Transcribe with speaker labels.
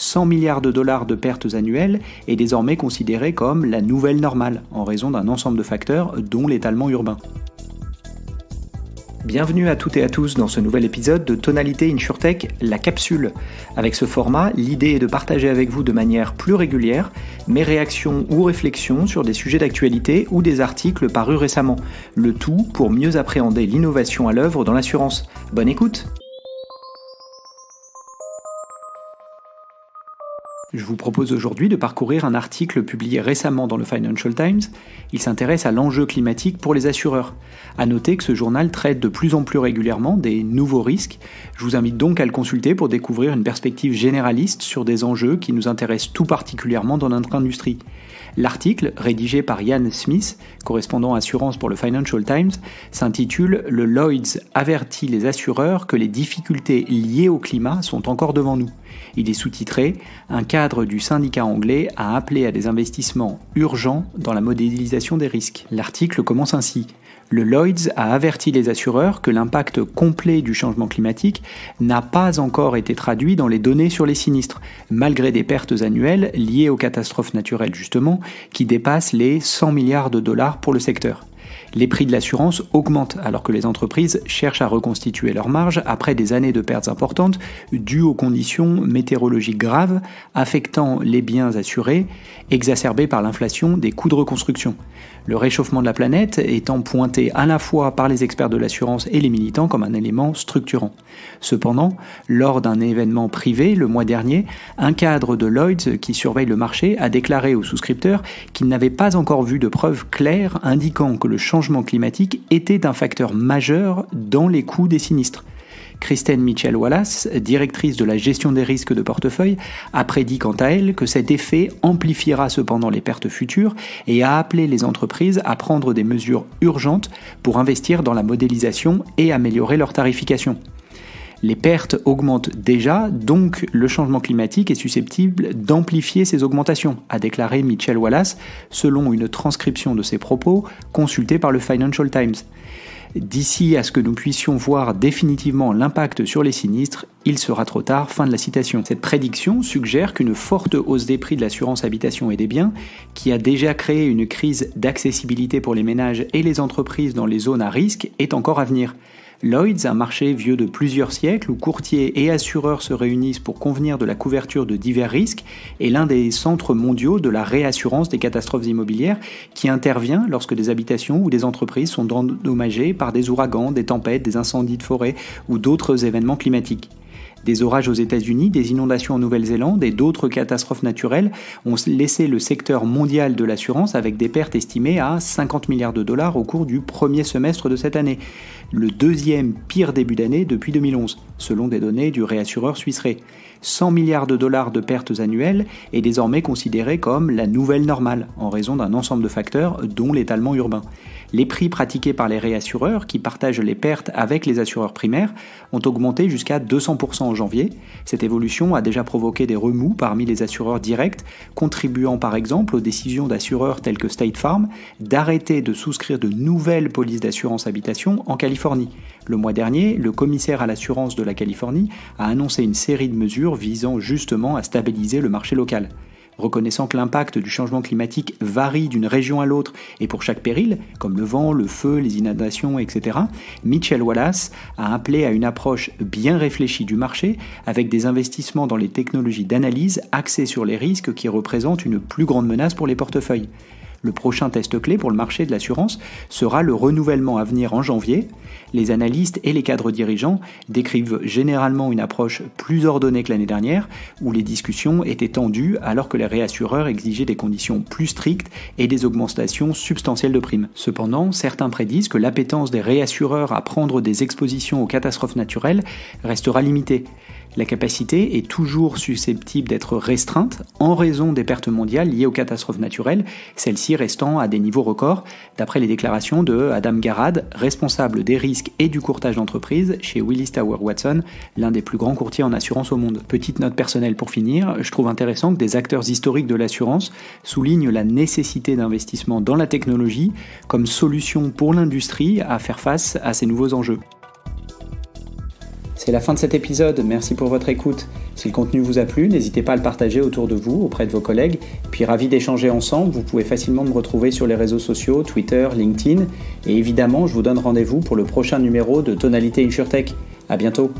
Speaker 1: 100 milliards de dollars de pertes annuelles est désormais considéré comme la nouvelle normale, en raison d'un ensemble de facteurs, dont l'étalement urbain. Bienvenue à toutes et à tous dans ce nouvel épisode de Tonalité InsurTech, la capsule. Avec ce format, l'idée est de partager avec vous de manière plus régulière mes réactions ou réflexions sur des sujets d'actualité ou des articles parus récemment. Le tout pour mieux appréhender l'innovation à l'œuvre dans l'assurance. Bonne écoute! Je vous propose aujourd'hui de parcourir un article publié récemment dans le Financial Times. Il s'intéresse à l'enjeu climatique pour les assureurs. À noter que ce journal traite de plus en plus régulièrement des nouveaux risques. Je vous invite donc à le consulter pour découvrir une perspective généraliste sur des enjeux qui nous intéressent tout particulièrement dans notre industrie. L'article, rédigé par Ian Smith, correspondant assurance pour le Financial Times, s'intitule « Le Lloyd's avertit les assureurs que les difficultés liées au climat sont encore devant nous ». Il est sous-titré « Un cadre du syndicat anglais a appelé à des investissements urgents dans la modélisation des risques ». L'article commence ainsi. Le Lloyd's a averti les assureurs que l'impact complet du changement climatique n'a pas encore été traduit dans les données sur les sinistres, malgré des pertes annuelles liées aux catastrophes naturelles justement, qui dépassent les 100 milliards de dollars pour le secteur. Les prix de l'assurance augmentent alors que les entreprises cherchent à reconstituer leurs marges après des années de pertes importantes dues aux conditions météorologiques graves affectant les biens assurés, exacerbées par l'inflation des coûts de reconstruction. Le réchauffement de la planète étant pointé à la fois par les experts de l'assurance et les militants comme un élément structurant. Cependant, lors d'un événement privé le mois dernier, un cadre de Lloyd's qui surveille le marché a déclaré aux souscripteurs qu'il n'avait pas encore vu de preuves claires indiquant que le changement climatique était un facteur majeur dans les coûts des sinistres. Kristen Mitchell-Wallace, directrice de la gestion des risques de portefeuille, a prédit quant à elle que cet effet amplifiera cependant les pertes futures et a appelé les entreprises à prendre des mesures urgentes pour investir dans la modélisation et améliorer leur tarification. Les pertes augmentent déjà, donc le changement climatique est susceptible d'amplifier ces augmentations, a déclaré Mitchell-Wallace, selon une transcription de ses propos consultée par le Financial Times. D'ici à ce que nous puissions voir définitivement l'impact sur les sinistres, il sera trop tard. Fin de la citation. Cette prédiction suggère qu'une forte hausse des prix de l'assurance habitation et des biens, qui a déjà créé une crise d'accessibilité pour les ménages et les entreprises dans les zones à risque, est encore à venir. Lloyd's, un marché vieux de plusieurs siècles où courtiers et assureurs se réunissent pour convenir de la couverture de divers risques, est l'un des centres mondiaux de la réassurance des catastrophes immobilières qui intervient lorsque des habitations ou des entreprises sont endommagées par des ouragans, des tempêtes, des incendies de forêt ou d'autres événements climatiques. Des orages aux États-Unis, des inondations en Nouvelle-Zélande et d'autres catastrophes naturelles ont laissé le secteur mondial de l'assurance avec des pertes estimées à 50 milliards de dollars au cours du premier semestre de cette année, le deuxième pire début d'année depuis 2011, selon des données du réassureur Swiss Re. 100 milliards de dollars de pertes annuelles est désormais considéré comme la nouvelle normale, en raison d'un ensemble de facteurs, dont l'étalement urbain. Les prix pratiqués par les réassureurs, qui partagent les pertes avec les assureurs primaires, ont augmenté jusqu'à 200% en janvier. Cette évolution a déjà provoqué des remous parmi les assureurs directs, contribuant par exemple aux décisions d'assureurs tels que State Farm d'arrêter de souscrire de nouvelles polices d'assurance habitation en Californie. Le mois dernier, le commissaire à l'assurance de la Californie a annoncé une série de mesures visant justement à stabiliser le marché local. Reconnaissant que l'impact du changement climatique varie d'une région à l'autre et pour chaque péril, comme le vent, le feu, les inondations, etc., Mitchell-Wallace a appelé à une approche bien réfléchie du marché avec des investissements dans les technologies d'analyse axées sur les risques qui représentent une plus grande menace pour les portefeuilles. Le prochain test clé pour le marché de l'assurance sera le renouvellement à venir en janvier. Les analystes et les cadres dirigeants décrivent généralement une approche plus ordonnée que l'année dernière, où les discussions étaient tendues alors que les réassureurs exigeaient des conditions plus strictes et des augmentations substantielles de primes. Cependant, certains prédisent que l'appétence des réassureurs à prendre des expositions aux catastrophes naturelles restera limitée. La capacité est toujours susceptible d'être restreinte en raison des pertes mondiales liées aux catastrophes naturelles, celles-ci restant à des niveaux records, d'après les déclarations de Adam Garrad, responsable des risques et du courtage d'entreprise chez Willis Towers Watson, l'un des plus grands courtiers en assurance au monde. Petite note personnelle pour finir, je trouve intéressant que des acteurs historiques de l'assurance soulignent la nécessité d'investissement dans la technologie comme solution pour l'industrie à faire face à ces nouveaux enjeux. C'est la fin de cet épisode, merci pour votre écoute. Si le contenu vous a plu, n'hésitez pas à le partager autour de vous, auprès de vos collègues. Puis ravi d'échanger ensemble, vous pouvez facilement me retrouver sur les réseaux sociaux, Twitter, LinkedIn. Et évidemment, je vous donne rendez-vous pour le prochain numéro de Tonalité InsurTech. À bientôt.